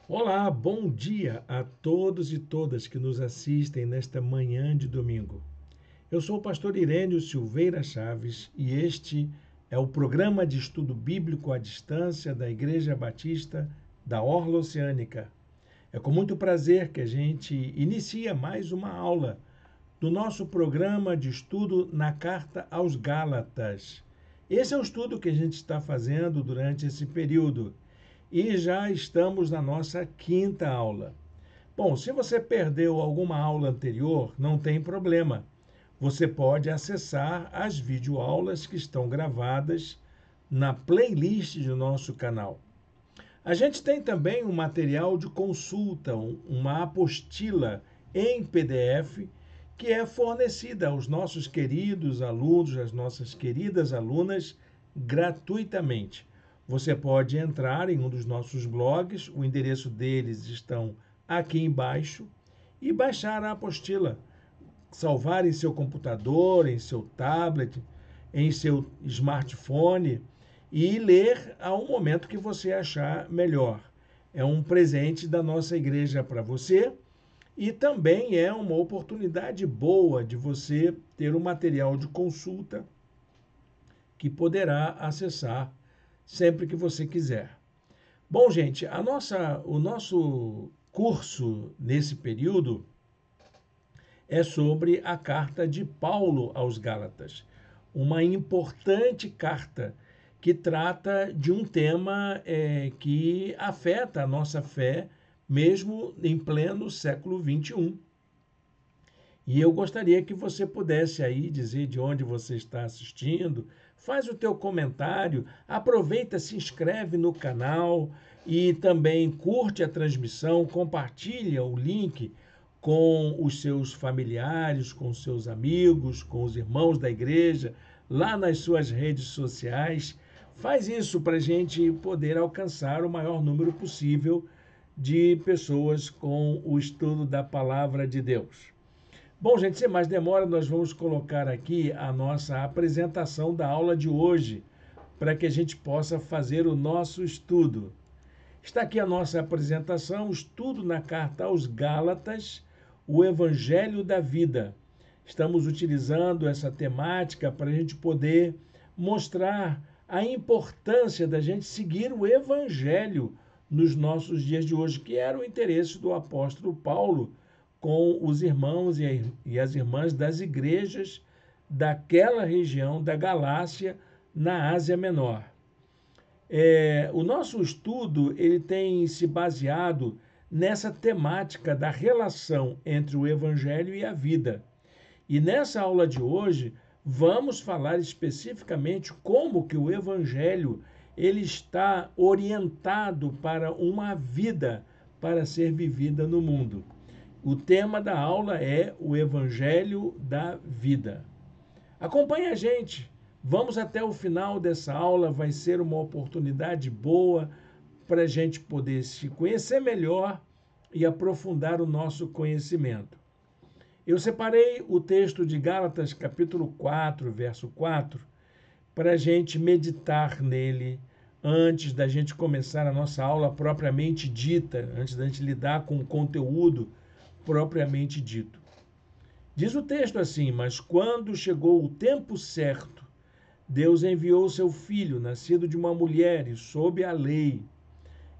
Olá, bom dia a todos e todas que nos assistem nesta manhã de domingo. Eu sou o pastor Irênio Silveira Chaves e este é o programa de estudo bíblico à distância da Igreja Batista da Orla Oceânica. É com muito prazer que a gente inicia mais uma aula do nosso programa de estudo na Carta aos Gálatas. Esse é o estudo que a gente está fazendo durante esse período e já estamos na nossa quinta aula. Bom, se você perdeu alguma aula anterior, não tem problema. Você pode acessar as videoaulas que estão gravadas na playlist do nosso canal. A gente tem também um material de consulta, uma apostila em PDF que é fornecida aos nossos queridos alunos, às nossas queridas alunas, gratuitamente. Você pode entrar em um dos nossos blogs, o endereço deles estão aqui embaixo, e baixar a apostila, salvar em seu computador, em seu tablet, em seu smartphone e ler ao momento que você achar melhor. É um presente da nossa igreja para você e também é uma oportunidade boa de você ter um material de consulta que poderá acessar sempre que você quiser. Bom, gente, o nosso curso nesse período é sobre a carta de Paulo aos Gálatas, uma importante carta que trata de um tema que afeta a nossa fé, mesmo em pleno século XXI. E eu gostaria que você pudesse aí dizer de onde você está assistindo, faz o teu comentário, aproveita, se inscreve no canal e também curte a transmissão, compartilha o link com os seus familiares, com os seus amigos, com os irmãos da igreja, lá nas suas redes sociais. Faz isso para a gente poder alcançar o maior número possível de pessoas com o estudo da palavra de Deus. Bom, gente, sem mais demora, nós vamos colocar aqui a nossa apresentação da aula de hoje, para que a gente possa fazer o nosso estudo. Está aqui a nossa apresentação, estudo na carta aos Gálatas, o Evangelho da Vida. Estamos utilizando essa temática para a gente poder mostrar a importância da gente seguir o Evangelho nos nossos dias de hoje, que era o interesse do apóstolo Paulo com os irmãos e as irmãs das igrejas daquela região da Galácia, na Ásia Menor. O nosso estudo ele tem se baseado nessa temática da relação entre o Evangelho e a vida. E nessa aula de hoje, vamos falar especificamente como que o Evangelho ele está orientado para uma vida para ser vivida no mundo. O tema da aula é o Evangelho da Vida. Acompanhe a gente. Vamos até o final dessa aula, vai ser uma oportunidade boa para a gente poder se conhecer melhor e aprofundar o nosso conhecimento. Eu separei o texto de Gálatas, capítulo 4, verso 4, para a gente meditar nele antes da gente começar a nossa aula propriamente dita, antes da gente lidar com o conteúdo propriamente dito. Diz o texto assim: mas quando chegou o tempo certo, Deus enviou seu filho, nascido de uma mulher e sob a lei.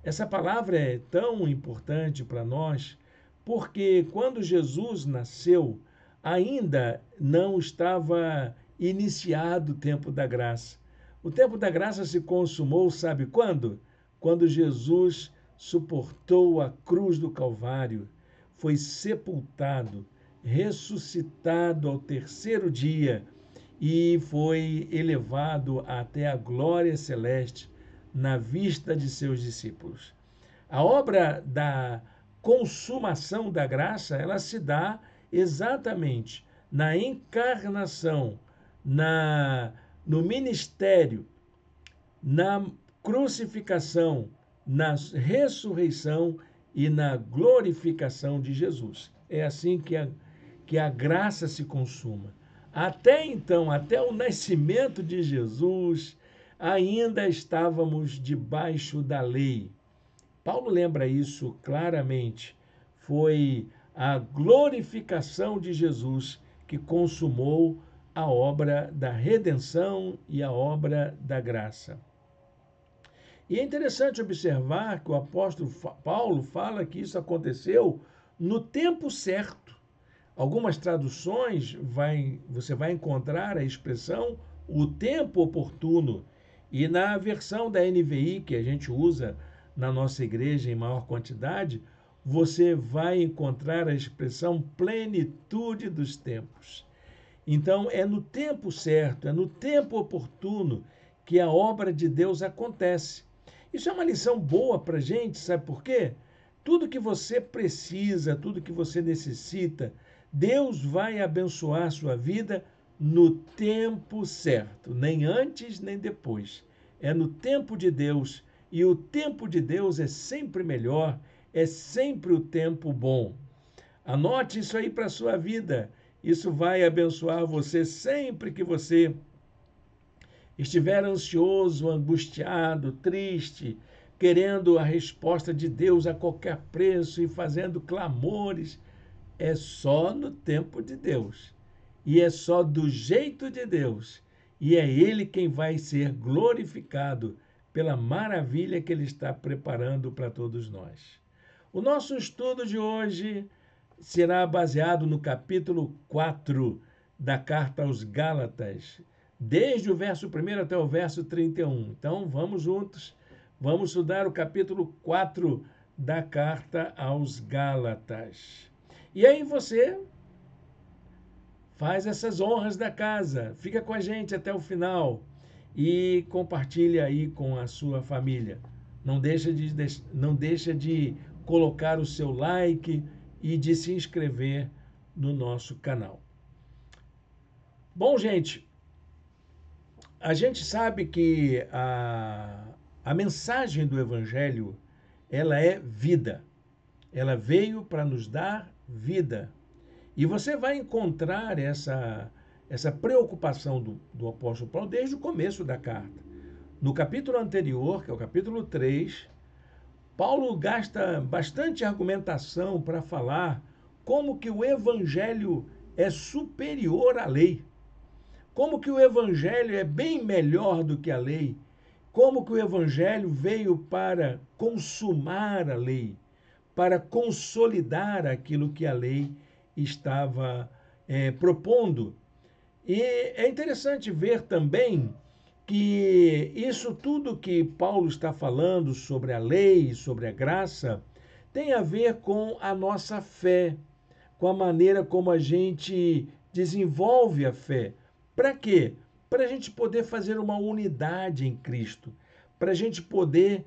Essa palavra é tão importante para nós, porque quando Jesus nasceu, ainda não estava iniciado o tempo da graça. O tempo da graça se consumou, sabe quando? Quando Jesus suportou a cruz do Calvário, foi sepultado, ressuscitado ao terceiro dia e foi elevado até a glória celeste na vista de seus discípulos. A obra da consumação da graça, ela se dá exatamente na encarnação, no ministério, na crucificação, na ressurreição e na glorificação de Jesus. É assim que a graça se consuma. Até então, até o nascimento de Jesus, ainda estávamos debaixo da lei. Paulo lembra isso claramente. Foi a glorificação de Jesus que consumou a obra da redenção e a obra da graça. E é interessante observar que o apóstolo Paulo fala que isso aconteceu no tempo certo. Algumas traduções você vai encontrar a expressão o tempo oportuno. E na versão da NVI, que a gente usa na nossa igreja em maior quantidade, você vai encontrar a expressão plenitude dos tempos. Então, é no tempo certo, é no tempo oportuno que a obra de Deus acontece. Isso é uma lição boa para a gente, sabe por quê? Tudo que você precisa, tudo que você necessita, Deus vai abençoar a sua vida no tempo certo, nem antes nem depois. É no tempo de Deus, e o tempo de Deus é sempre melhor, é sempre o tempo bom. Anote isso aí para a sua vida. Isso vai abençoar você sempre que você estiver ansioso, angustiado, triste, querendo a resposta de Deus a qualquer preço e fazendo clamores. É só no tempo de Deus. E é só do jeito de Deus. E é Ele quem vai ser glorificado pela maravilha que Ele está preparando para todos nós. O nosso estudo de hoje será baseado no capítulo 4 da carta aos Gálatas, desde o verso 1 até o verso 31. Então, vamos juntos, vamos estudar o capítulo 4 da carta aos Gálatas. E aí você faz essas honras da casa, fica com a gente até o final e compartilha aí com a sua família. Não deixa de colocar o seu like e de se inscrever no nosso canal. Bom, gente, a gente sabe que a mensagem do Evangelho, ela é vida. Ela veio para nos dar vida. E você vai encontrar essa preocupação do apóstolo Paulo desde o começo da carta. No capítulo anterior, que é o capítulo 3, Paulo gasta bastante argumentação para falar como que o evangelho é superior à lei, como que o evangelho é bem melhor do que a lei, como que o evangelho veio para consumar a lei, para consolidar aquilo que a lei estava propondo. E é interessante ver também que isso tudo que Paulo está falando sobre a lei, sobre a graça, tem a ver com a nossa fé, com a maneira como a gente desenvolve a fé. Para quê? Para a gente poder fazer uma unidade em Cristo, para a gente poder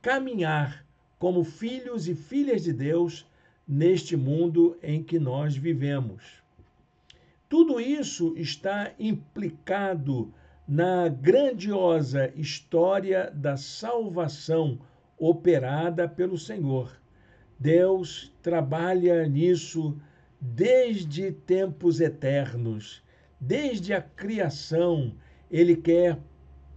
caminhar como filhos e filhas de Deus neste mundo em que nós vivemos. Tudo isso está implicado na grandiosa história da salvação operada pelo Senhor. Deus trabalha nisso desde tempos eternos, desde a criação. Ele quer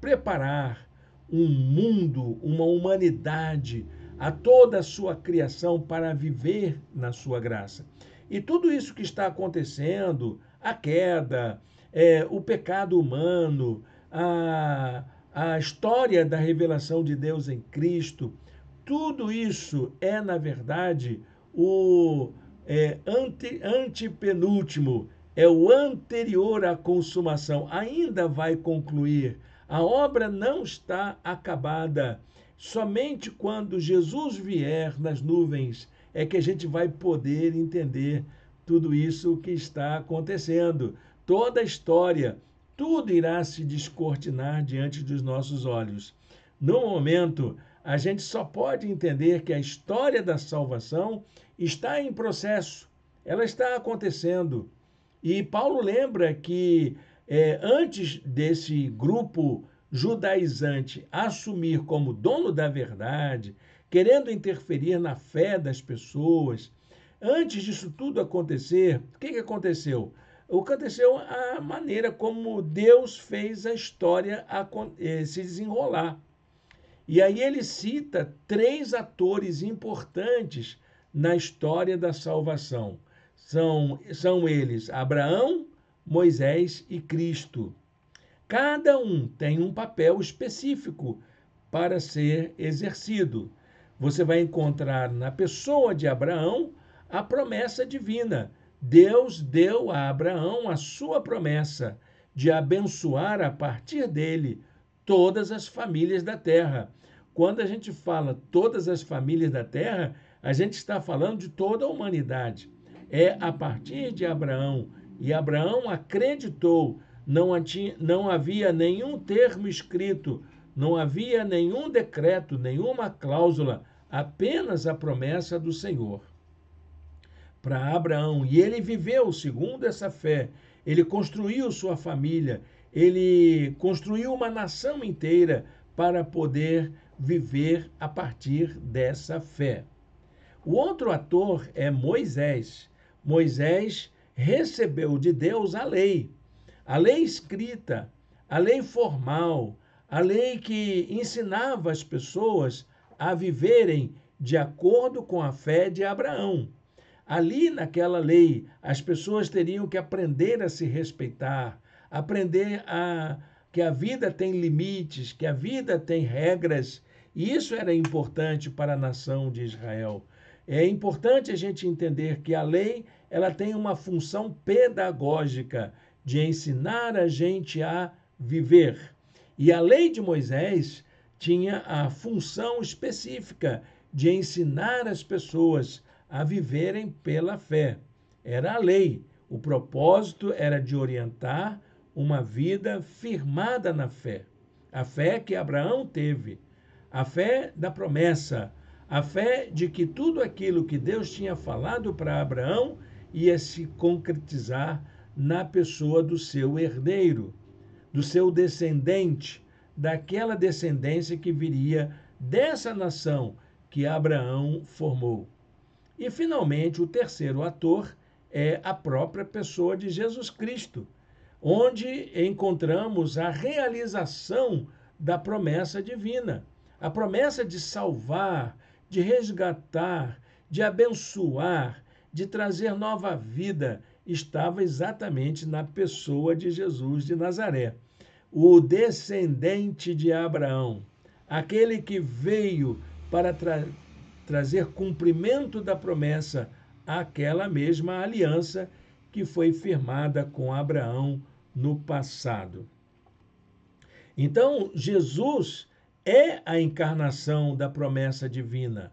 preparar um mundo, uma humanidade, a toda a sua criação para viver na sua graça. E tudo isso que está acontecendo, a queda, o pecado humano, a história da revelação de Deus em Cristo, tudo isso é, na verdade, o antepenúltimo, é o anterior à consumação. Ainda vai concluir. A obra não está acabada. Somente quando Jesus vier nas nuvens é que a gente vai poder entender tudo isso que está acontecendo. Toda a história, tudo irá se descortinar diante dos nossos olhos. No momento, a gente só pode entender que a história da salvação está em processo, ela está acontecendo. E Paulo lembra que antes desse grupo judaizante assumir como dono da verdade, querendo interferir na fé das pessoas, antes disso tudo acontecer, o que aconteceu? Aconteceu a maneira como Deus fez a história se desenrolar. E aí ele cita 3 atores importantes na história da salvação. São eles Abraão, Moisés e Cristo. Cada um tem um papel específico para ser exercido. Você vai encontrar na pessoa de Abraão a promessa divina. Deus deu a Abraão a sua promessa de abençoar a partir dele todas as famílias da terra. Quando a gente fala todas as famílias da terra, a gente está falando de toda a humanidade. É a partir de Abraão. E Abraão acreditou, não havia nenhum termo escrito, não havia nenhum decreto, nenhuma cláusula, apenas a promessa do Senhor para Abraão. E ele viveu segundo essa fé. Ele construiu sua família, ele construiu uma nação inteira para poder viver a partir dessa fé. O outro ator é Moisés. Moisés recebeu de Deus a lei escrita, a lei formal, a lei que ensinava as pessoas a viverem de acordo com a fé de Abraão. Ali, naquela lei, as pessoas teriam que aprender a se respeitar, aprender que a vida tem limites, que a vida tem regras, e isso era importante para a nação de Israel. É importante a gente entender que a lei ela tem uma função pedagógica de ensinar a gente a viver. E a lei de Moisés tinha a função específica de ensinar as pessoas a viverem pela fé. Era a lei. O propósito era de orientar uma vida firmada na fé. A fé que Abraão teve, a fé da promessa, a fé de que tudo aquilo que Deus tinha falado para Abraão ia se concretizar na pessoa do seu herdeiro, do seu descendente, daquela descendência que viria dessa nação que Abraão formou. E, finalmente, o terceiro ator é a própria pessoa de Jesus Cristo, onde encontramos a realização da promessa divina, a promessa de salvar, de resgatar, de abençoar, de trazer nova vida, estava exatamente na pessoa de Jesus de Nazaré, o descendente de Abraão, aquele que veio para trazer cumprimento da promessa àquela mesma aliança que foi firmada com Abraão no passado. Então, Jesus é a encarnação da promessa divina.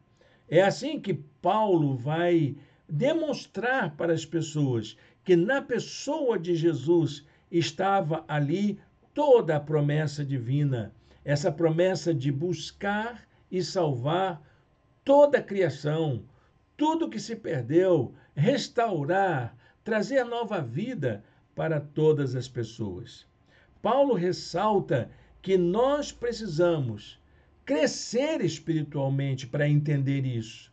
É assim que Paulo vai demonstrar para as pessoas que na pessoa de Jesus estava ali toda a promessa divina, essa promessa de buscar e salvar toda a criação, tudo que se perdeu, restaurar, trazer nova vida para todas as pessoas. Paulo ressalta que nós precisamos crescer espiritualmente para entender isso.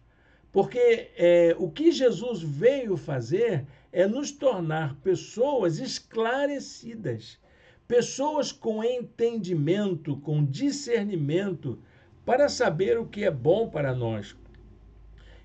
Porque o que Jesus veio fazer é nos tornar pessoas esclarecidas, pessoas com entendimento, com discernimento, para saber o que é bom para nós.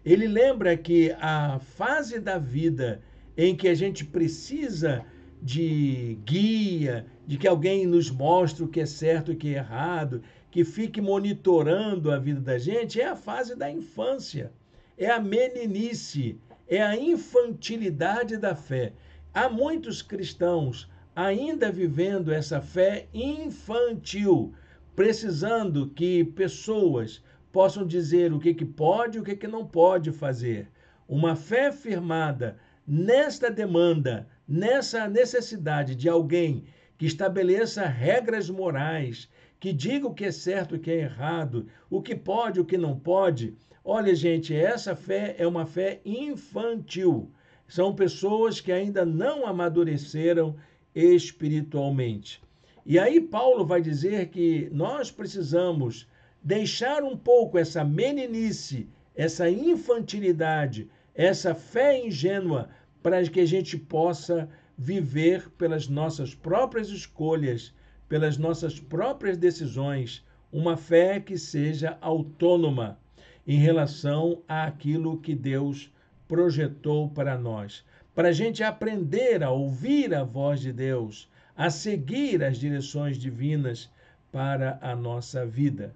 Ele lembra que a fase da vida em que a gente precisa de guia, de que alguém nos mostre o que é certo e o que é errado, que fique monitorando a vida da gente, é a fase da infância, é a meninice, é a infantilidade da fé. Há muitos cristãos ainda vivendo essa fé infantil, precisando que pessoas possam dizer o que pode e o que não pode fazer. Uma fé firmada nesta demanda, nessa necessidade de alguém que estabeleça regras morais, que diga o que é certo e o que é errado, o que pode e o que não pode. Olha, gente, essa fé é uma fé infantil. São pessoas que ainda não amadureceram espiritualmente. E aí Paulo vai dizer que nós precisamos deixar um pouco essa meninice, essa infantilidade, essa fé ingênua, para que a gente possa viver pelas nossas próprias escolhas, pelas nossas próprias decisões, uma fé que seja autônoma em relação àquilo que Deus projetou para nós. Para a gente aprender a ouvir a voz de Deus, a seguir as direções divinas para a nossa vida.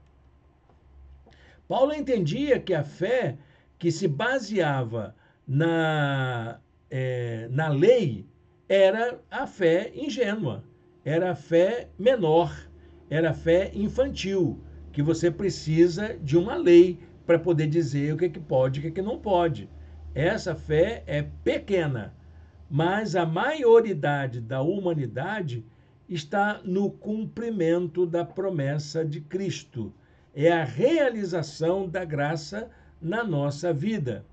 Paulo entendia que a fé que se baseava na lei era a fé ingênua, era a fé menor, era a fé infantil, que você precisa de uma lei para poder dizer o que pode e o que não pode. Essa fé é pequena, mas a maioridade da humanidade está no cumprimento da promessa de Cristo. É a realização da graça na nossa vida.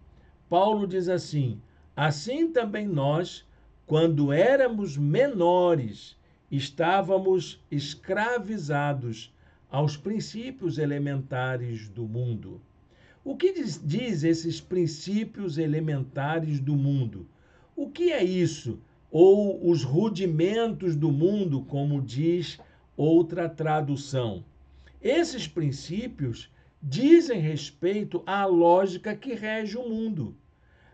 Paulo diz assim: assim também nós, quando éramos menores, estávamos escravizados aos princípios elementares do mundo. O que diz esses princípios elementares do mundo? O que é isso? Ou os rudimentos do mundo, como diz outra tradução. Esses princípios dizem respeito à lógica que rege o mundo,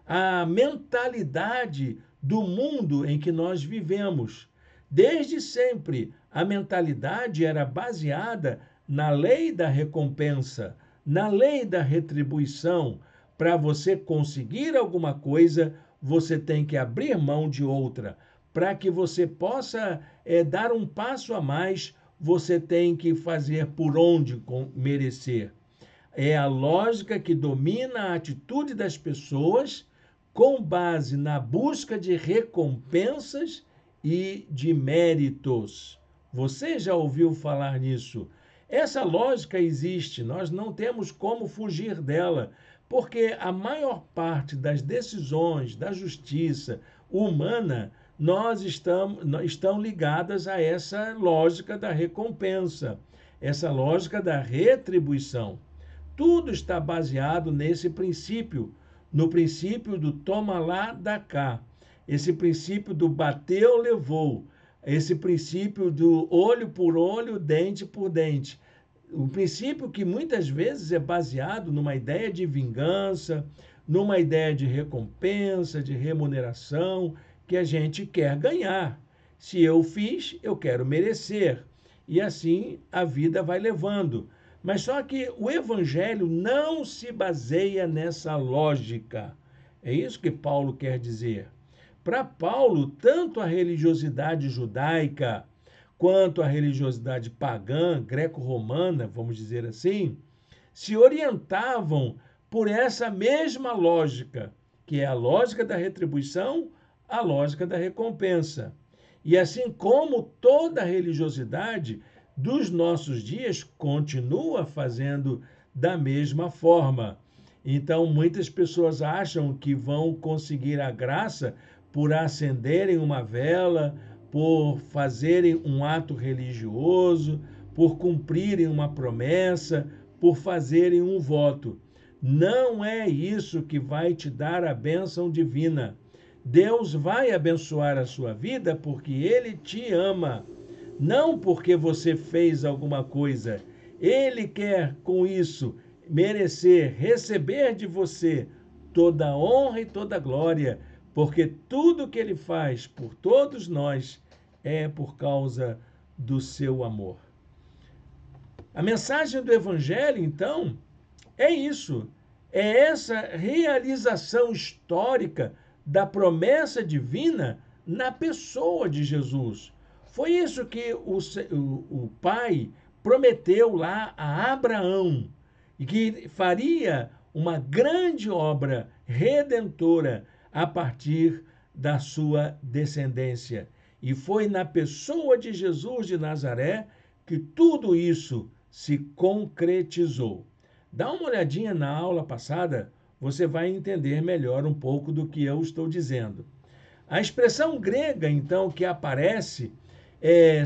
à mentalidade do mundo em que nós vivemos. Desde sempre, a mentalidade era baseada na lei da recompensa, na lei da retribuição. Para você conseguir alguma coisa, você tem que abrir mão de outra. Para que você possa dar um passo a mais, você tem que fazer por onde merecer. É a lógica que domina a atitude das pessoas com base na busca de recompensas e de méritos. Você já ouviu falar nisso? Essa lógica existe, nós não temos como fugir dela, porque a maior parte das decisões da justiça humana estão ligadas a essa lógica da recompensa, essa lógica da retribuição. Tudo está baseado nesse princípio, no princípio do toma lá, dá cá, esse princípio do bateu, levou, esse princípio do olho por olho, dente por dente. Um princípio que muitas vezes é baseado numa ideia de vingança, numa ideia de recompensa, de remuneração, que a gente quer ganhar. Se eu fiz, eu quero merecer. E assim a vida vai levando. Mas só que o evangelho não se baseia nessa lógica. É isso que Paulo quer dizer. Para Paulo, tanto a religiosidade judaica quanto a religiosidade pagã, greco-romana, vamos dizer assim, se orientavam por essa mesma lógica, que é a lógica da retribuição, a lógica da recompensa. E assim como toda religiosidade dos nossos dias continua fazendo da mesma forma. Então, muitas pessoas acham que vão conseguir a graça por acenderem uma vela, por fazerem um ato religioso, por cumprirem uma promessa, por fazerem um voto. Não é isso que vai te dar a bênção divina. Deus vai abençoar a sua vida porque Ele te ama, não porque você fez alguma coisa. Ele quer, com isso, merecer, receber de você toda a honra e toda a glória, porque tudo que Ele faz por todos nós é por causa do seu amor. A mensagem do Evangelho, então, é isso. É essa realização histórica da promessa divina na pessoa de Jesus. Foi isso que o Pai prometeu lá a Abraão, e que faria uma grande obra redentora a partir da sua descendência. E foi na pessoa de Jesus de Nazaré que tudo isso se concretizou. Dá uma olhadinha na aula passada, você vai entender melhor um pouco do que eu estou dizendo. A expressão grega, então, que aparece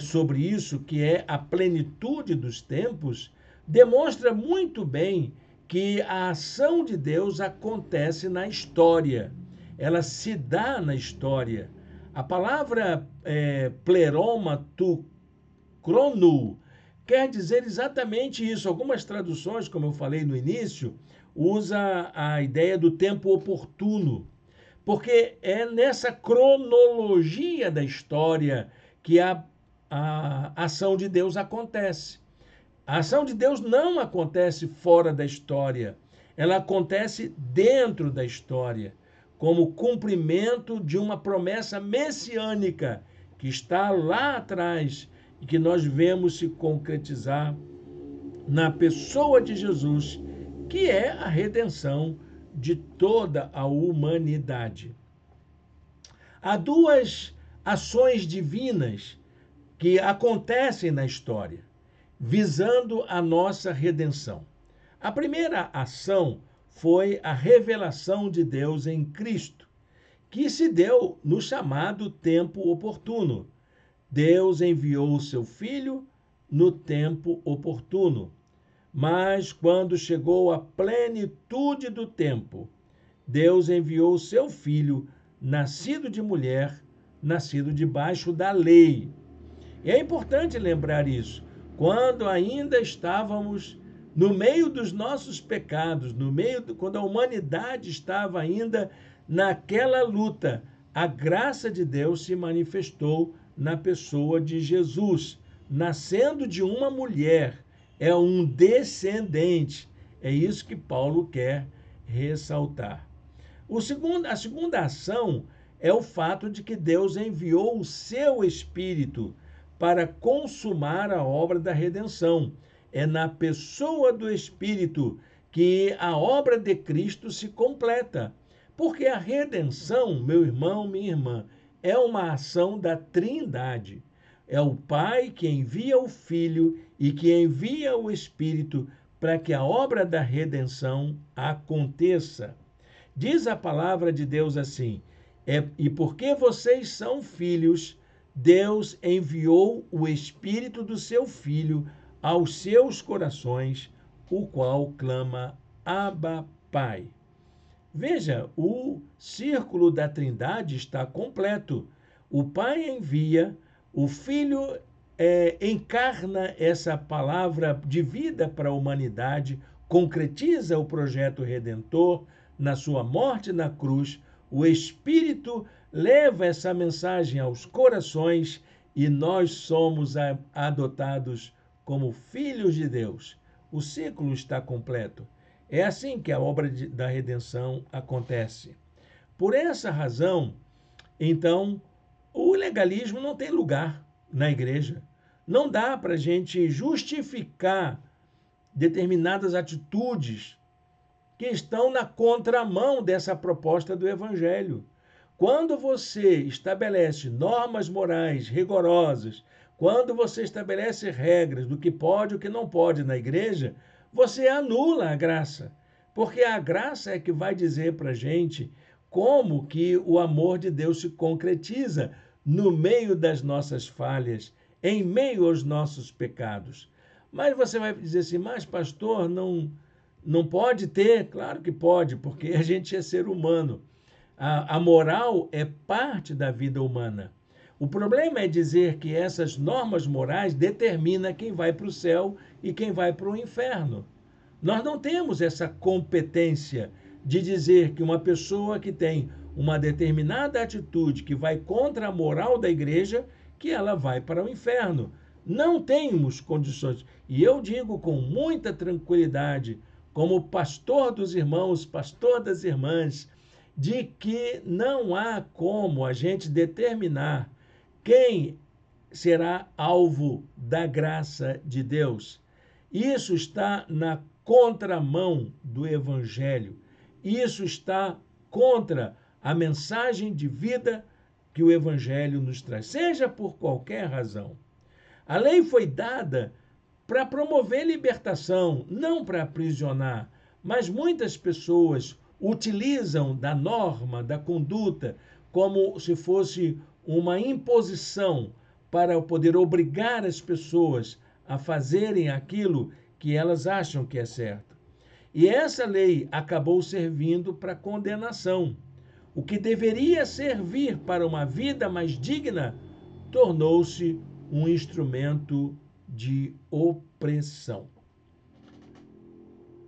sobre isso, que é a plenitude dos tempos, demonstra muito bem que a ação de Deus acontece na história. Ela se dá na história. A palavra pleroma tu crono, quer dizer exatamente isso. Algumas traduções, como eu falei no início, usa a ideia do tempo oportuno, porque é nessa cronologia da história que a ação de Deus acontece. A ação de Deus não acontece fora da história, ela acontece dentro da história, como cumprimento de uma promessa messiânica que está lá atrás e que nós vemos se concretizar na pessoa de Jesus, que é a redenção de toda a humanidade. Há duas ações divinas que acontecem na história, visando a nossa redenção. A primeira ação foi a revelação de Deus em Cristo, que se deu no chamado tempo oportuno. Deus enviou o seu Filho no tempo oportuno. Mas quando chegou a plenitude do tempo, Deus enviou o seu Filho, nascido de mulher, nascido debaixo da lei. E é importante lembrar isso. Quando ainda estávamos no meio dos nossos pecados, quando a humanidade estava ainda naquela luta, a graça de Deus se manifestou na pessoa de Jesus, nascendo de uma mulher, é um descendente. É isso que Paulo quer ressaltar. A segunda ação é o fato de que Deus enviou o seu Espírito para consumar a obra da redenção. É na pessoa do Espírito que a obra de Cristo se completa. Porque a redenção, meu irmão, minha irmã, é uma ação da Trindade. É o Pai que envia o Filho e que envia o Espírito para que a obra da redenção aconteça. Diz a palavra de Deus assim: e porque vocês são filhos, Deus enviou o Espírito do seu Filho aos seus corações, o qual clama: Abba, Pai. Veja, o círculo da Trindade está completo. O Pai envia, o Filho encarna essa palavra de vida para a humanidade, concretiza o projeto redentor na sua morte na cruz. O Espírito leva essa mensagem aos corações e nós somos adotados como filhos de Deus. O ciclo está completo. É assim que a obra da redenção acontece. Por essa razão, então, o legalismo não tem lugar na igreja. Não dá para a gente justificar determinadas atitudes que estão na contramão dessa proposta do Evangelho. Quando você estabelece normas morais rigorosas, quando você estabelece regras do que pode e o que não pode na igreja, você anula a graça. Porque a graça é que vai dizer para a gente como que o amor de Deus se concretiza no meio das nossas falhas, em meio aos nossos pecados. Mas você vai dizer assim, mas pastor, não pode ter? Claro que pode, porque a gente é ser humano. A moral é parte da vida humana. O problema é dizer que essas normas morais determinam quem vai para o céu e quem vai para o inferno. Nós não temos essa competência de dizer que uma pessoa que tem uma determinada atitude que vai contra a moral da igreja, que ela vai para o inferno. Não temos condições. E eu digo com muita tranquilidade, como pastor dos irmãos, pastor das irmãs, de que não há como a gente determinar quem será alvo da graça de Deus. Isso está na contramão do Evangelho. Isso está contra a mensagem de vida que o Evangelho nos traz, seja por qualquer razão. A lei foi dada para promover libertação, não para aprisionar, mas muitas pessoas utilizam da norma, da conduta, como se fosse uma imposição para poder obrigar as pessoas a fazerem aquilo que elas acham que é certo. E essa lei acabou servindo para condenação. O que deveria servir para uma vida mais digna tornou-se um instrumento de opressão.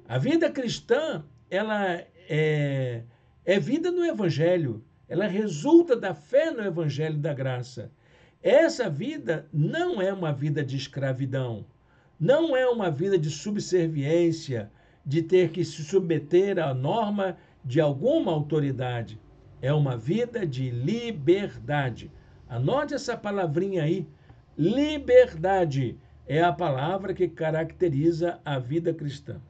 A vida cristã, ela é vida no Evangelho. Ela resulta da fé no Evangelho da graça. Essa vida não é uma vida de escravidão. Não é uma vida de subserviência, de ter que se submeter à norma de alguma autoridade. É uma vida de liberdade. Anote essa palavrinha aí. Liberdade é a palavra que caracteriza a vida cristã.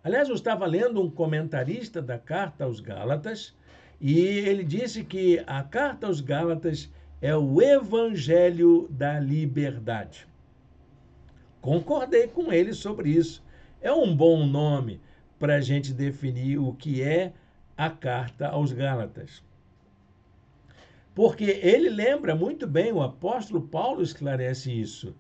Aliás, eu estava lendo um comentarista da Carta aos Gálatas e ele disse que a Carta aos Gálatas é o Evangelho da liberdade. Concordei com ele sobre isso. É um bom nome para a gente definir o que é a Carta aos Gálatas. Porque ele lembra muito bem, o apóstolo Paulo esclarece isso.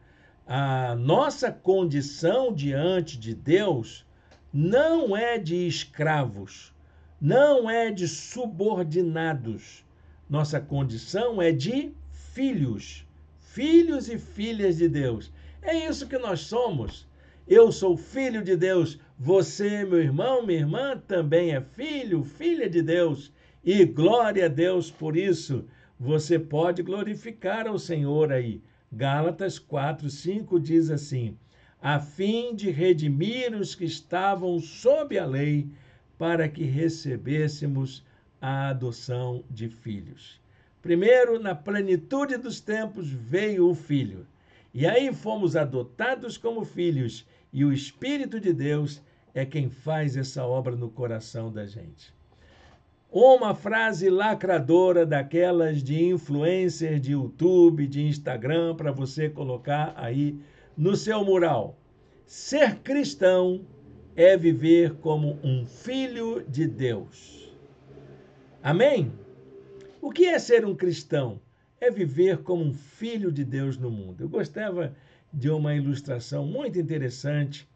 A nossa condição diante de Deus não é de escravos, não é de subordinados. Nossa condição é de filhos, filhos e filhas de Deus. É isso que nós somos. Eu sou filho de Deus, você, meu irmão, minha irmã, também é filho, filha de Deus. E glória a Deus por isso. Você pode glorificar ao Senhor aí. Gálatas 4:5 diz assim: a fim de redimir os que estavam sob a lei, para que recebêssemos a adoção de filhos. Primeiro, na plenitude dos tempos, veio o Filho. E aí fomos adotados como filhos, e o Espírito de Deus é quem faz essa obra no coração da gente. Uma frase lacradora daquelas de influencer de YouTube, de Instagram, para você colocar aí no seu mural. Ser cristão é viver como um filho de Deus. Amém? O que é ser um cristão? É viver como um filho de Deus no mundo. Eu gostava de uma ilustração muito interessante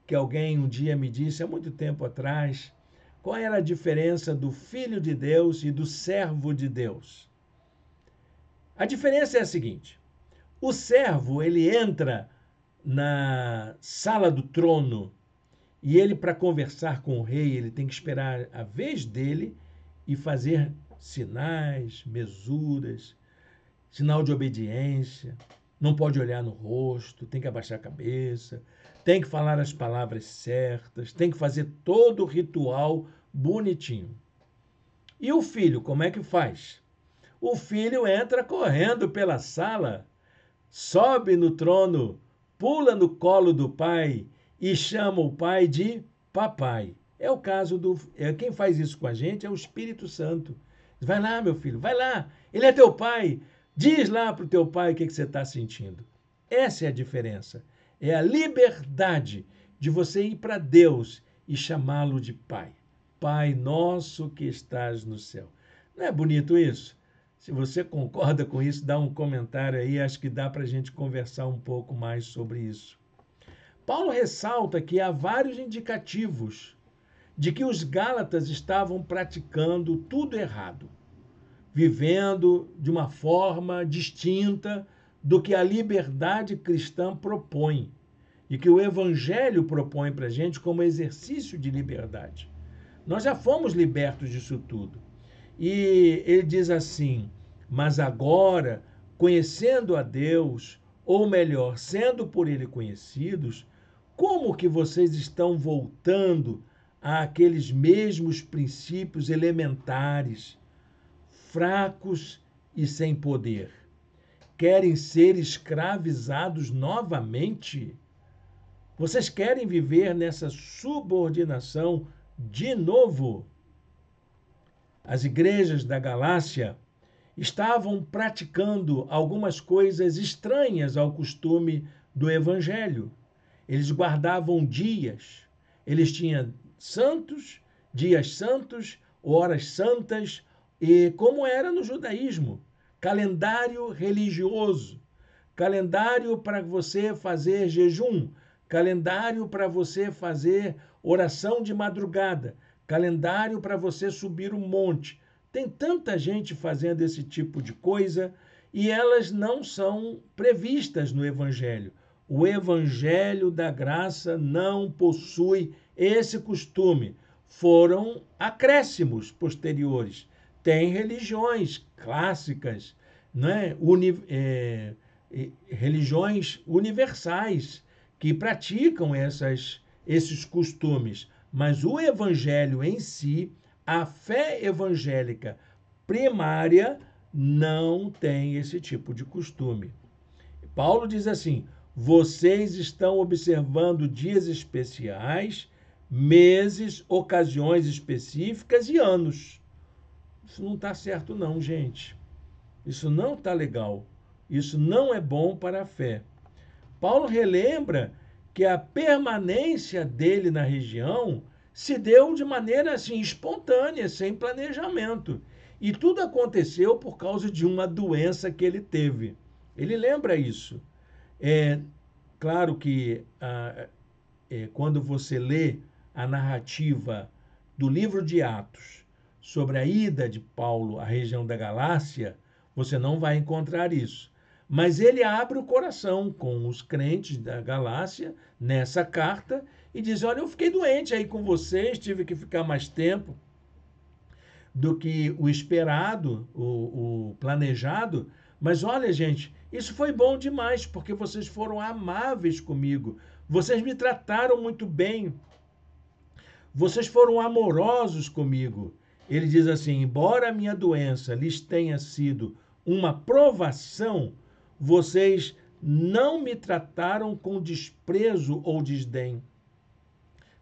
que alguém um dia me disse, há muito tempo atrás, qual era a diferença do filho de Deus e do servo de Deus. A diferença é a seguinte: o servo, ele entra na sala do trono e ele, para conversar com o rei, ele tem que esperar a vez dele e fazer sinais, mesuras, sinal de obediência, não pode olhar no rosto, tem que abaixar a cabeça, tem que falar as palavras certas, tem que fazer todo o ritual bonitinho. E o filho, como é que faz? O filho entra correndo pela sala, sobe no trono, pula no colo do pai e chama o pai de papai. É o caso do... quem faz isso com a gente é o Espírito Santo. Vai lá, meu filho, vai lá. Ele é teu pai. Diz lá para o teu pai o que você está sentindo. Essa é a diferença. É a liberdade de você ir para Deus e chamá-lo de pai. Pai nosso que estás no céu. Não é bonito isso? Se você concorda com isso, dá um comentário aí, acho que dá para a gente conversar um pouco mais sobre isso. Paulo ressalta que há vários indicativos de que os gálatas estavam praticando tudo errado, vivendo de uma forma distinta do que a liberdade cristã propõe e que o Evangelho propõe para a gente como exercício de liberdade. Nós já fomos libertos disso tudo. E ele diz assim: mas agora, conhecendo a Deus, ou melhor, sendo por ele conhecidos, como que vocês estão voltando àqueles mesmos princípios elementares, fracos e sem poder? Querem ser escravizados novamente? Vocês querem viver nessa subordinação de novo? As igrejas da Galácia estavam praticando algumas coisas estranhas ao costume do Evangelho. Eles guardavam dias, eles tinham santos, dias santos, horas santas, e como era no judaísmo, calendário religioso, calendário para você fazer jejum, calendário para você fazer oração de madrugada, calendário para você subir um monte. Tem tanta gente fazendo esse tipo de coisa e elas não são previstas no Evangelho. O Evangelho da Graça não possui esse costume. Foram acréscimos posteriores. Tem religiões clássicas, né? Religiões universais que praticam esses costumes. Mas o Evangelho em si, a fé evangélica primária, não tem esse tipo de costume. Paulo diz assim: vocês estão observando dias especiais, meses, ocasiões específicas e anos. Isso não está certo, não, gente. Isso não está legal. Isso não é bom para a fé. Paulo relembra que a permanência dele na região se deu de maneira assim espontânea, sem planejamento. E tudo aconteceu por causa de uma doença que ele teve. Ele lembra isso. É claro que quando você lê a narrativa do livro de Atos sobre a ida de Paulo à região da Galácia, você não vai encontrar isso. Mas ele abre o coração com os crentes da Galácia nessa carta e diz: olha, eu fiquei doente aí com vocês, tive que ficar mais tempo do que o esperado, o planejado. Mas olha, gente, isso foi bom demais, porque vocês foram amáveis comigo. Vocês me trataram muito bem. Vocês foram amorosos comigo. Ele diz assim: embora a minha doença lhes tenha sido uma provação, vocês não me trataram com desprezo ou desdém.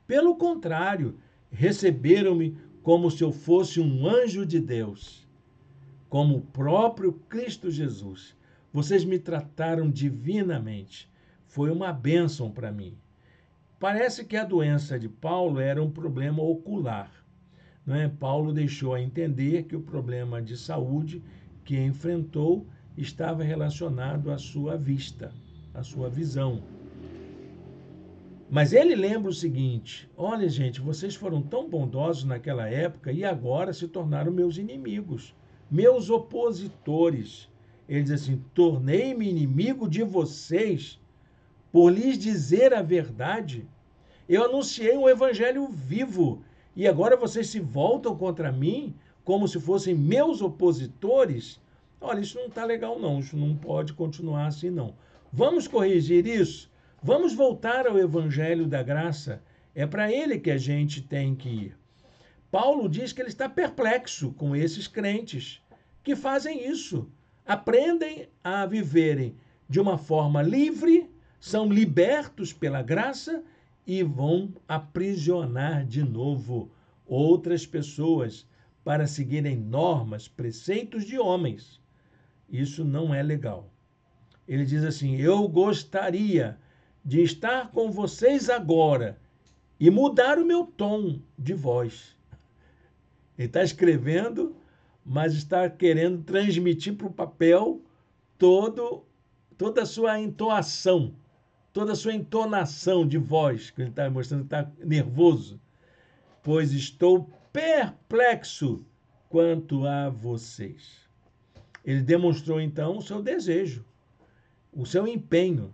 Pelo contrário, receberam-me como se eu fosse um anjo de Deus, como o próprio Cristo Jesus. Vocês me trataram divinamente. Foi uma bênção para mim. Parece que a doença de Paulo era um problema ocular. Não é? Paulo deixou a entender que o problema de saúde que enfrentou estava relacionado à sua vista, à sua visão. Mas ele lembra o seguinte: olha, gente, vocês foram tão bondosos naquela época e agora se tornaram meus inimigos, meus opositores. Ele diz assim: tornei-me inimigo de vocês por lhes dizer a verdade. Eu anunciei um evangelho vivo e agora vocês se voltam contra mim como se fossem meus opositores. Olha, isso não está legal, não. Isso não pode continuar assim, não. Vamos corrigir isso? Vamos voltar ao Evangelho da Graça. É para ele que a gente tem que ir. Paulo diz que ele está perplexo com esses crentes que fazem isso. Aprendem a viverem de uma forma livre, são libertos pela graça e vão aprisionar de novo outras pessoas para seguirem normas, preceitos de homens. Isso não é legal. Ele diz assim: eu gostaria de estar com vocês agora e mudar o meu tom de voz. Ele está escrevendo, mas está querendo transmitir para o papel toda a sua entoação, toda a sua entonação de voz, que ele está mostrando que está nervoso. Pois estou perplexo quanto a vocês. Ele demonstrou então o seu desejo, o seu empenho,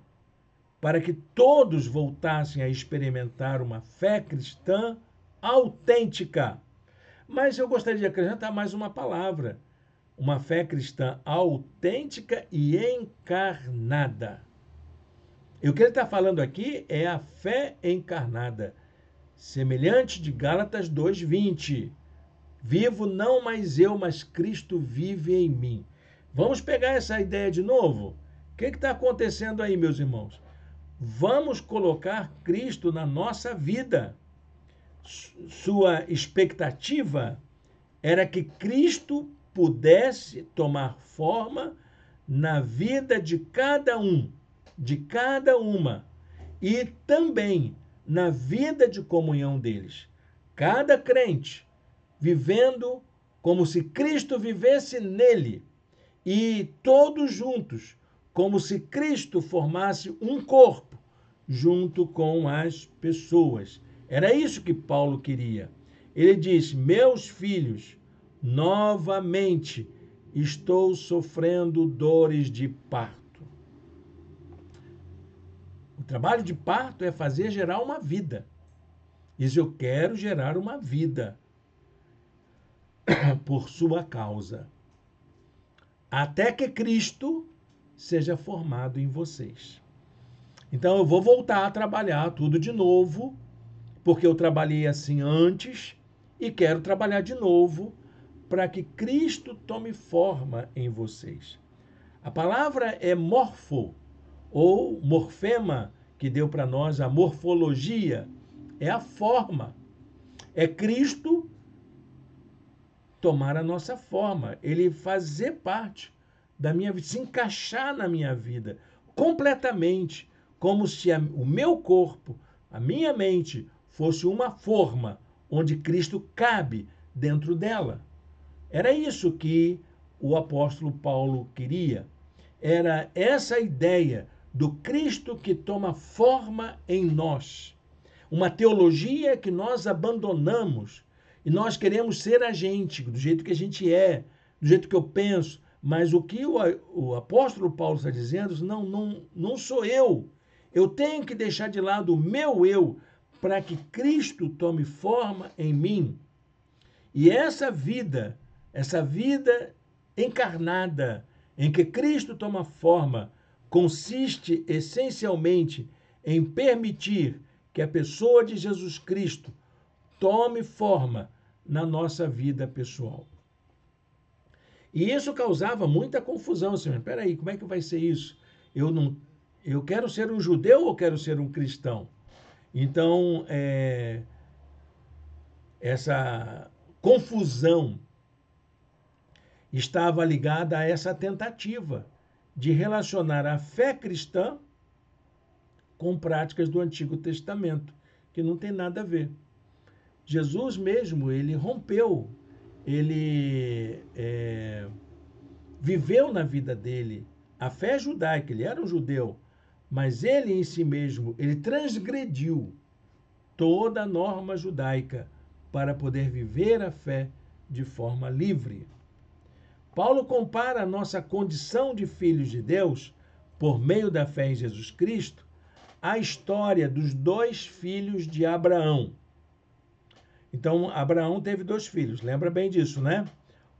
para que todos voltassem a experimentar uma fé cristã autêntica. Mas eu gostaria de acrescentar mais uma palavra: uma fé cristã autêntica e encarnada. E o que ele está falando aqui é a fé encarnada, semelhante de Gálatas 2:20. Vivo não mais eu, mas Cristo vive em mim. Vamos pegar essa ideia de novo? O que está acontecendo aí, meus irmãos? Vamos colocar Cristo na nossa vida. Sua expectativa era que Cristo pudesse tomar forma na vida de cada um, de cada uma, e também na vida de comunhão deles. Cada crente vivendo como se Cristo vivesse nele, e todos juntos, como se Cristo formasse um corpo junto com as pessoas. Era isso que Paulo queria. Ele diz: meus filhos, novamente estou sofrendo dores de parto. O trabalho de parto é fazer gerar uma vida. Diz, eu quero gerar uma vida por sua causa, até que Cristo seja formado em vocês. Então eu vou voltar a trabalhar tudo de novo, porque eu trabalhei assim antes e quero trabalhar de novo para que Cristo tome forma em vocês. A palavra é morfo, ou morfema, que deu para nós a morfologia, é a forma. É Cristo tomar a nossa forma, ele fazer parte da minha vida, se encaixar na minha vida completamente, como se o meu corpo, a minha mente, fosse uma forma onde Cristo cabe dentro dela. Era isso que o apóstolo Paulo queria. Era essa ideia do Cristo que toma forma em nós. Uma teologia que nós abandonamos e nós queremos ser a gente, do jeito que a gente é, do jeito que eu penso. Mas o que o apóstolo Paulo está dizendo, não sou eu. Eu tenho que deixar de lado o meu eu para que Cristo tome forma em mim. E essa vida encarnada, em que Cristo toma forma, consiste essencialmente em permitir que a pessoa de Jesus Cristo tome forma na nossa vida pessoal. E isso causava muita confusão. Assim, espera aí, como é que vai ser isso? Eu quero ser um judeu ou quero ser um cristão? Então, essa confusão estava ligada a essa tentativa de relacionar a fé cristã com práticas do Antigo Testamento, que não tem nada a ver. Jesus mesmo, ele rompeu, ele viveu na vida dele a fé judaica, ele era um judeu, mas ele em si mesmo, ele transgrediu toda a norma judaica para poder viver a fé de forma livre. Paulo compara a nossa condição de filhos de Deus, por meio da fé em Jesus Cristo, à história dos 2 filhos de Abraão. Então, Abraão teve 2 filhos, lembra bem disso, né?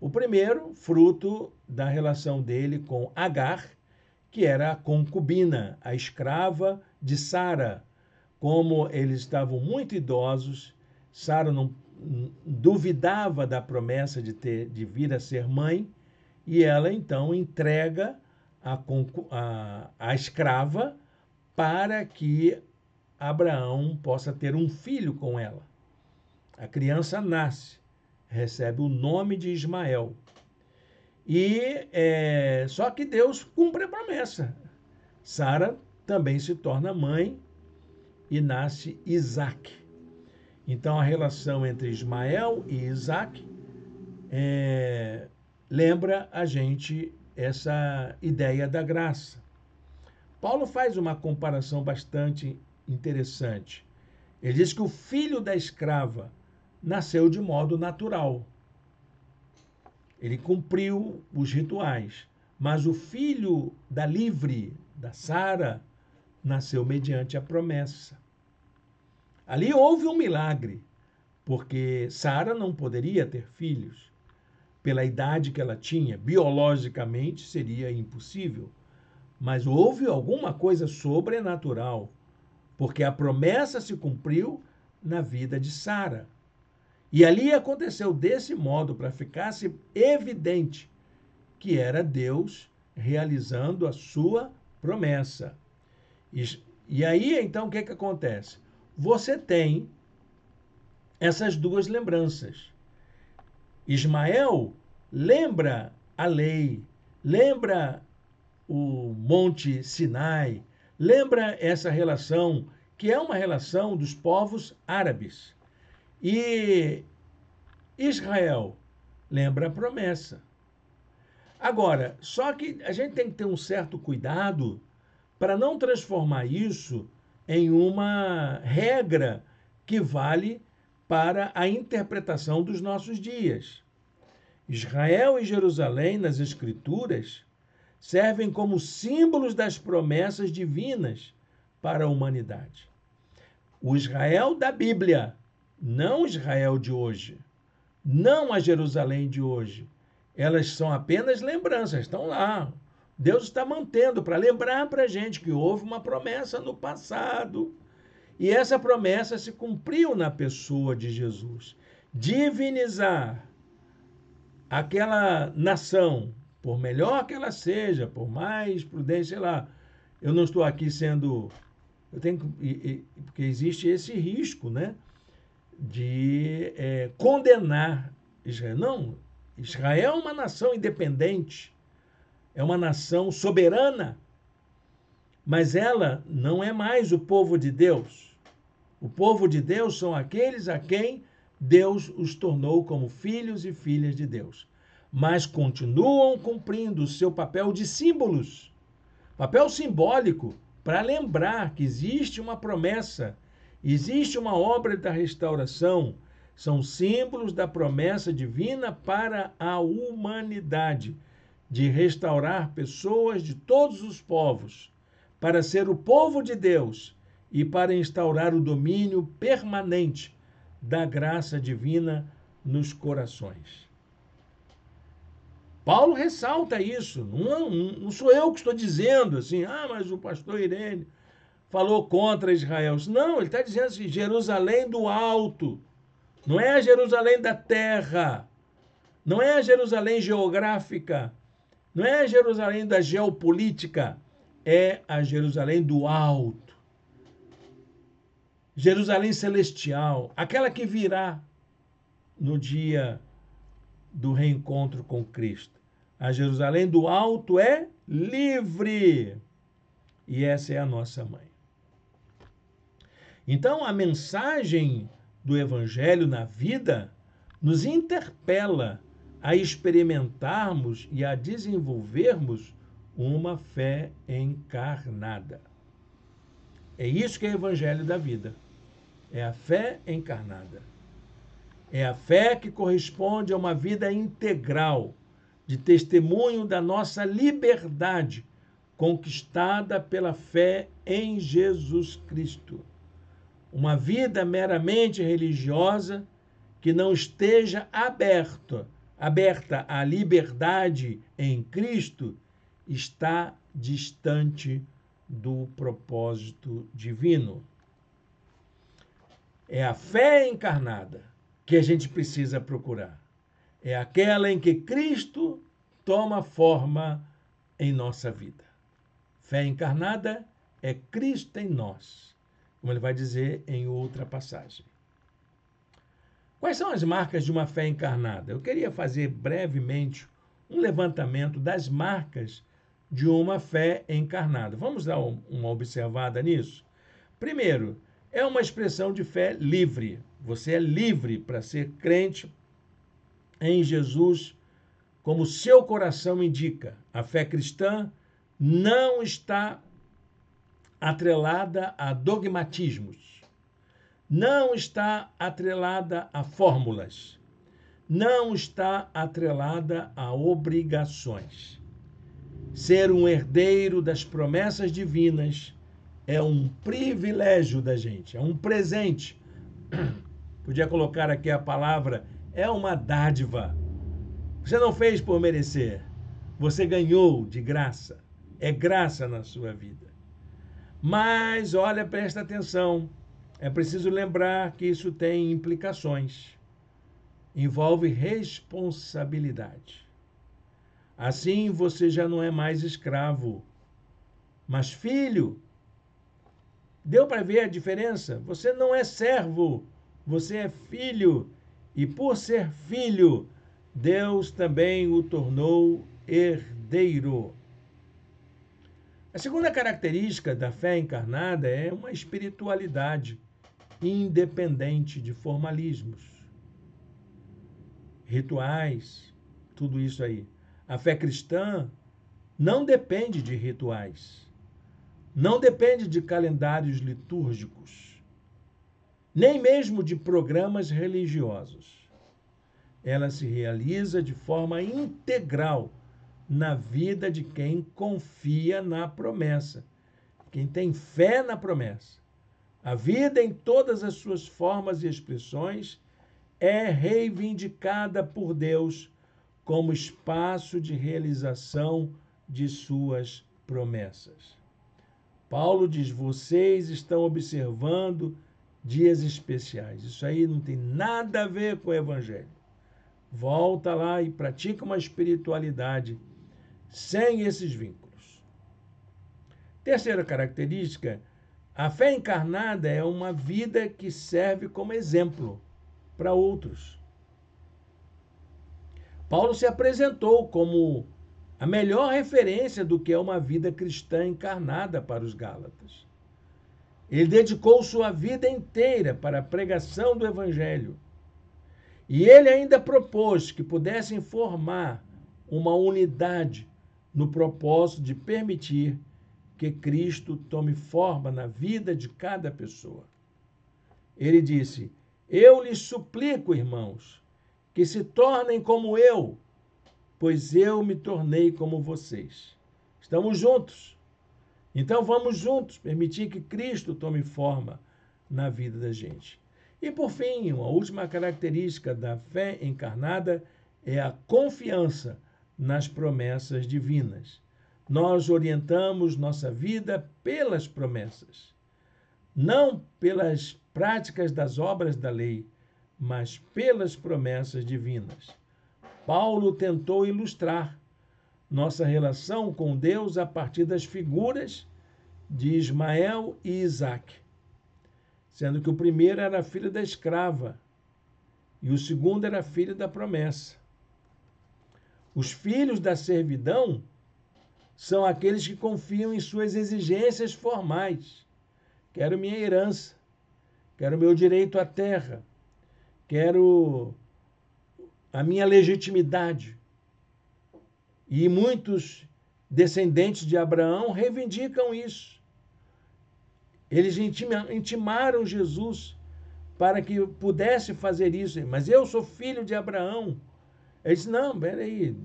O primeiro, fruto da relação dele com Agar, que era a concubina, a escrava de Sara. Como eles estavam muito idosos, Sara não duvidava da promessa de vir a ser mãe, e ela então entrega a escrava para que Abraão possa ter um filho com ela. A criança nasce, recebe o nome de Ismael. Só que Deus cumpre a promessa. Sara também se torna mãe e nasce Isaac. Então a relação entre Ismael e Isaac lembra a gente essa ideia da graça. Paulo faz uma comparação bastante interessante. Ele diz que o filho da escrava nasceu de modo natural. Ele cumpriu os rituais, mas o filho da livre, da Sara, nasceu mediante a promessa. Ali houve um milagre, porque Sara não poderia ter filhos. Pela idade que ela tinha, biologicamente seria impossível. Mas houve alguma coisa sobrenatural, porque a promessa se cumpriu na vida de Sara. E ali aconteceu desse modo, para ficasse evidente que era Deus realizando a sua promessa. E aí, então, o que acontece? Você tem essas 2 lembranças. Ismael lembra a lei, lembra o Monte Sinai, lembra essa relação, que é uma relação dos povos árabes. E Israel lembra a promessa. Agora, só que a gente tem que ter um certo cuidado para não transformar isso em uma regra que vale para a interpretação dos nossos dias. Israel e Jerusalém, nas Escrituras, servem como símbolos das promessas divinas para a humanidade. O Israel da Bíblia, não o Israel de hoje, não a Jerusalém de hoje. Elas são apenas lembranças, estão lá. Deus está mantendo para lembrar para a gente que houve uma promessa no passado. E essa promessa se cumpriu na pessoa de Jesus. Divinizar aquela nação, por melhor que ela seja, por mais prudente, sei lá, eu não estou aqui sendo... porque existe esse risco, né, de condenar Israel. Não, Israel é uma nação independente, é uma nação soberana, mas ela não é mais o povo de Deus. O povo de Deus são aqueles a quem Deus os tornou como filhos e filhas de Deus. Mas continuam cumprindo o seu papel de símbolos, papel simbólico, para lembrar que existe uma promessa, existe uma obra da restauração, são símbolos da promessa divina para a humanidade, de restaurar pessoas de todos os povos, para ser o povo de Deus e para instaurar o domínio permanente da graça divina nos corações. Paulo ressalta isso, não sou eu que estou dizendo assim, mas o pastor Irene falou contra Israel. Não, ele está dizendo assim, Jerusalém do alto, não é a Jerusalém da terra, não é a Jerusalém geográfica, não é a Jerusalém da geopolítica, é a Jerusalém do alto. Jerusalém celestial, aquela que virá no dia do reencontro com Cristo. A Jerusalém do alto é livre. E essa é a nossa mãe. Então, a mensagem do Evangelho na vida nos interpela a experimentarmos e a desenvolvermos uma fé encarnada. É isso que é o Evangelho da vida. É a fé encarnada. É a fé que corresponde a uma vida integral, de testemunho da nossa liberdade, conquistada pela fé em Jesus Cristo. Uma vida meramente religiosa que não esteja aberta à liberdade em Cristo está distante do propósito divino. É a fé encarnada que a gente precisa procurar. É aquela em que Cristo toma forma em nossa vida. Fé encarnada é Cristo em nós, como ele vai dizer em outra passagem. Quais são as marcas de uma fé encarnada? Eu queria fazer brevemente um levantamento das marcas de uma fé encarnada. Vamos dar uma observada nisso? Primeiro, é uma expressão de fé livre. Você é livre para ser crente em Jesus, como seu coração indica. A fé cristã não está atrelada a dogmatismos, não está atrelada a fórmulas, não está atrelada a obrigações. Ser um herdeiro das promessas divinas é um privilégio da gente, é um presente. Podia colocar aqui a palavra, é uma dádiva. Você não fez por merecer, você ganhou de graça, é graça na sua vida. Mas, olha, presta atenção, é preciso lembrar que isso tem implicações, envolve responsabilidade. Assim, você já não é mais escravo, mas filho. Deu para ver a diferença? Você não é servo, você é filho. E por ser filho, Deus também o tornou herdeiro. A segunda característica da fé encarnada é uma espiritualidade independente de formalismos, rituais, tudo isso aí. A fé cristã não depende de rituais, não depende de calendários litúrgicos, nem mesmo de programas religiosos. ela se realiza de forma integral na vida de quem confia na promessa, quem tem fé na promessa. A vida, em todas as suas formas e expressões, é reivindicada por Deus como espaço de realização de suas promessas. Paulo diz: vocês estão observando dias especiais. Isso aí não tem nada a ver com o Evangelho. Volta lá e pratica uma espiritualidade sem esses vínculos. Terceira característica, a fé encarnada é uma vida que serve como exemplo para outros. Paulo se apresentou como a melhor referência do que é uma vida cristã encarnada para os Gálatas. Ele dedicou sua vida inteira para a pregação do Evangelho. E ele ainda propôs que pudessem formar uma unidade no propósito de permitir que Cristo tome forma na vida de cada pessoa. Ele disse: eu lhes suplico, irmãos, que se tornem como eu, pois eu me tornei como vocês. Estamos juntos. Então vamos juntos permitir que Cristo tome forma na vida da gente. E por fim, uma última característica da fé encarnada é a confiança nas promessas divinas. Nós orientamos nossa vida pelas promessas, não pelas práticas das obras da lei, mas pelas promessas divinas. Paulo tentou ilustrar nossa relação com Deus a partir das figuras de Ismael e Isaque, sendo que o primeiro era filho da escrava e o segundo era filho da promessa. Os filhos da servidão são aqueles que confiam em suas exigências formais. Quero minha herança, quero meu direito à terra, quero a minha legitimidade. E muitos descendentes de Abraão reivindicam isso. Eles intimaram Jesus para que pudesse fazer isso. Mas eu sou filho de Abraão. Ele disse: não, peraí,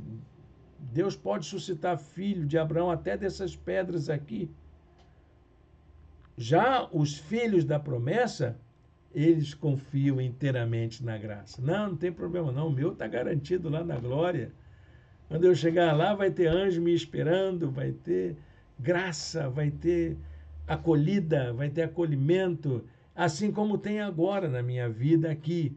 Deus pode suscitar filho de Abraão até dessas pedras aqui. Já os filhos da promessa, eles confiam inteiramente na graça. Não tem problema não, o meu está garantido lá na glória. Quando eu chegar lá, vai ter anjo me esperando, vai ter graça, vai ter acolhida, vai ter acolhimento, assim como tem agora na minha vida aqui.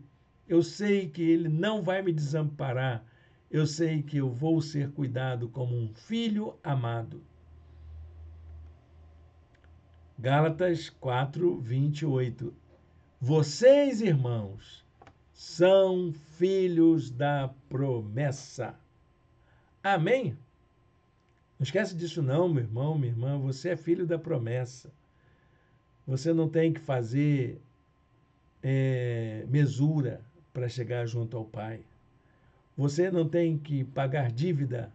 Eu sei que Ele não vai me desamparar, eu sei que eu vou ser cuidado como um filho amado. Gálatas 4, 28. Vocês, irmãos, são filhos da promessa. Amém? Não esquece disso não, meu irmão, minha irmã. Você é filho da promessa. Você não tem que fazer mesura para chegar junto ao Pai. Você não tem que pagar dívida.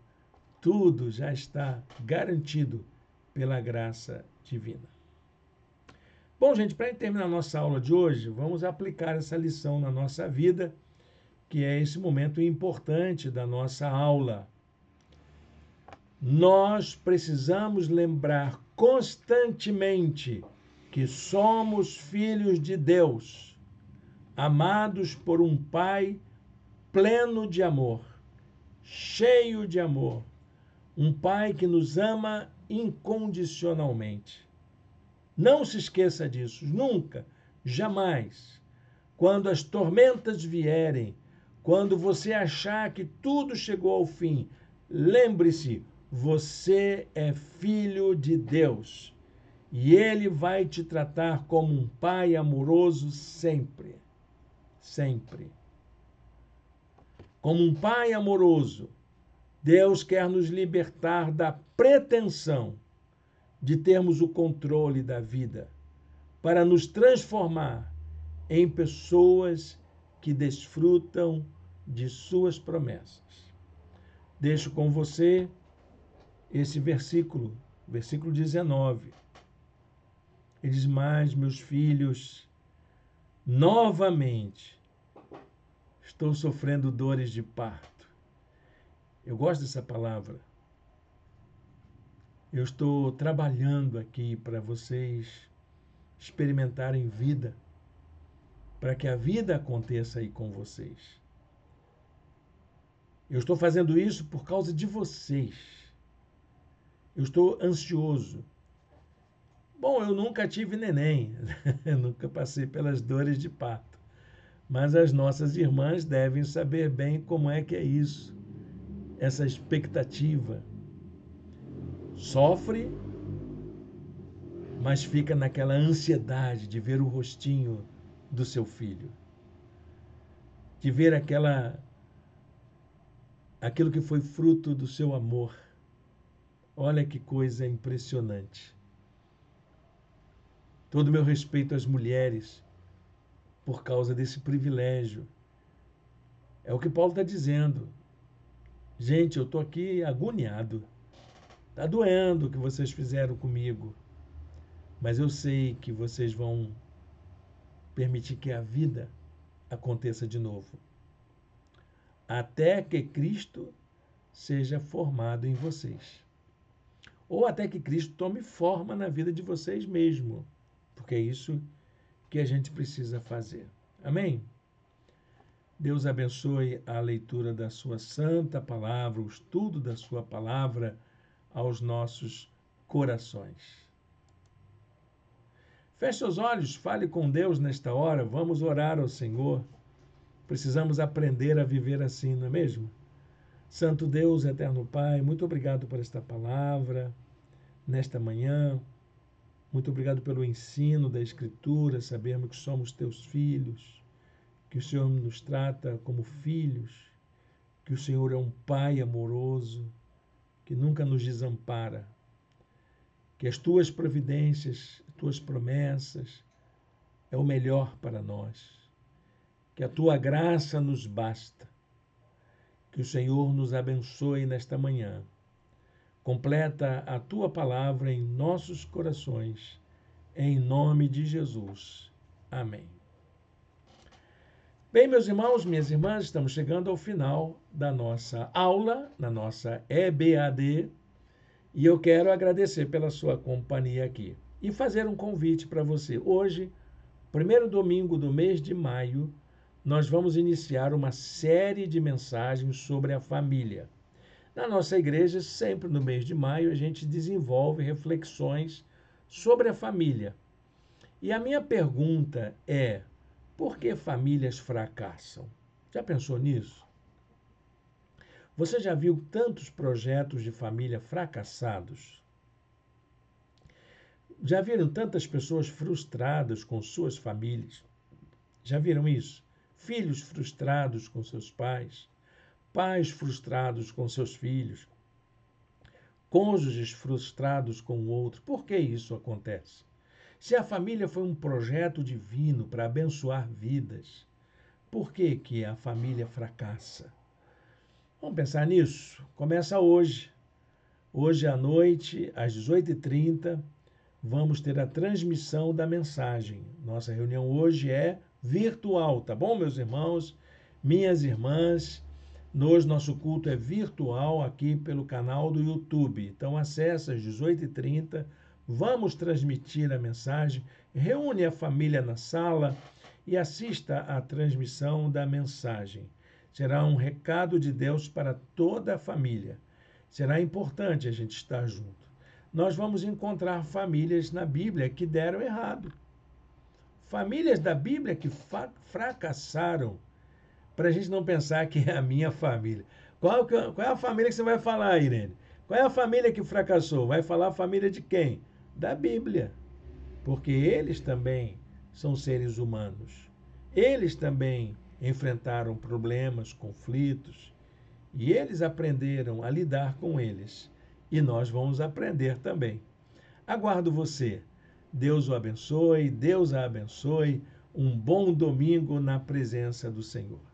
Tudo já está garantido pela graça divina. Bom, gente, para terminar a nossa aula de hoje, vamos aplicar essa lição na nossa vida, que é esse momento importante da nossa aula. Nós precisamos lembrar constantemente que somos filhos de Deus, amados por um Pai pleno de amor, cheio de amor, um Pai que nos ama incondicionalmente. Não se esqueça disso, nunca, jamais. Quando as tormentas vierem, quando você achar que tudo chegou ao fim, lembre-se, você é filho de Deus e Ele vai te tratar como um Pai amoroso sempre, sempre. Como um Pai amoroso, Deus quer nos libertar da pretensão de termos o controle da vida, para nos transformar em pessoas que desfrutam de suas promessas. Deixo com você esse versículo 19. Ele diz: mas, meus filhos, novamente, Estou sofrendo dores de parto. Eu gosto dessa palavra. Eu estou trabalhando aqui para vocês experimentarem vida, para que a vida aconteça aí com vocês. Eu estou fazendo isso por causa de vocês. Eu estou ansioso. Bom, eu nunca tive neném, nunca passei pelas dores de parto. Mas as nossas irmãs devem saber bem como é que é isso, essa expectativa. Sofre, mas fica naquela ansiedade de ver o rostinho do seu filho, de ver aquilo que foi fruto do seu amor. Olha que coisa impressionante. Todo o meu respeito às mulheres por causa desse privilégio. É o que Paulo está dizendo. Gente, eu estou aqui agoniado. Está doendo o que vocês fizeram comigo. Mas eu sei que vocês vão permitir que a vida aconteça de novo. Até que Cristo seja formado em vocês. Ou até que Cristo tome forma na vida de vocês mesmo. Porque é isso que a gente precisa fazer. Amém? Deus abençoe a leitura da sua santa palavra, o estudo da sua palavra aos nossos corações. Feche os olhos, fale com Deus nesta hora, vamos orar ao Senhor. Precisamos aprender a viver assim, não é mesmo? Santo Deus, eterno Pai, muito obrigado por esta palavra, nesta manhã. Muito obrigado pelo ensino da Escritura, sabermos que somos teus filhos, que o Senhor nos trata como filhos, que o Senhor é um Pai amoroso, que nunca nos desampara, que as tuas providências, as tuas promessas é o melhor para nós, que a tua graça nos basta, que o Senhor nos abençoe nesta manhã. Completa a tua palavra em nossos corações, em nome de Jesus. Amém. Bem, meus irmãos, minhas irmãs, estamos chegando ao final da nossa aula, na nossa EBAD, e eu quero agradecer pela sua companhia aqui e fazer um convite para você. Hoje, primeiro domingo do mês de maio, nós vamos iniciar uma série de mensagens sobre a família. Na nossa igreja, sempre no mês de maio, a gente desenvolve reflexões sobre a família. E a minha pergunta é: por que famílias fracassam? Já pensou nisso? Você já viu tantos projetos de família fracassados? Já viram tantas pessoas frustradas com suas famílias? Já viram isso? Filhos frustrados com seus pais, pais frustrados com seus filhos, cônjuges frustrados com o outro. Por que isso acontece? Se a família foi um projeto divino para abençoar vidas, por que a família fracassa? Vamos pensar nisso? Começa hoje. Hoje à noite, às 18h30, vamos ter a transmissão da mensagem. Nossa reunião hoje é virtual, tá bom, meus irmãos, minhas irmãs? Nosso culto é virtual aqui pelo canal do YouTube. Então, acesse às 18h30, vamos transmitir a mensagem, reúne a família na sala e assista à transmissão da mensagem. Será um recado de Deus para toda a família. Será importante a gente estar junto. Nós vamos encontrar famílias na Bíblia que deram errado. Famílias da Bíblia que fracassaram, para a gente não pensar que é a minha família. Qual é a família que você vai falar, Irene? Qual é a família que fracassou? Vai falar a família de quem? Da Bíblia. Porque eles também são seres humanos. Eles também enfrentaram problemas, conflitos, e eles aprenderam a lidar com eles. E nós vamos aprender também. Aguardo você. Deus o abençoe, Deus a abençoe. Um bom domingo na presença do Senhor.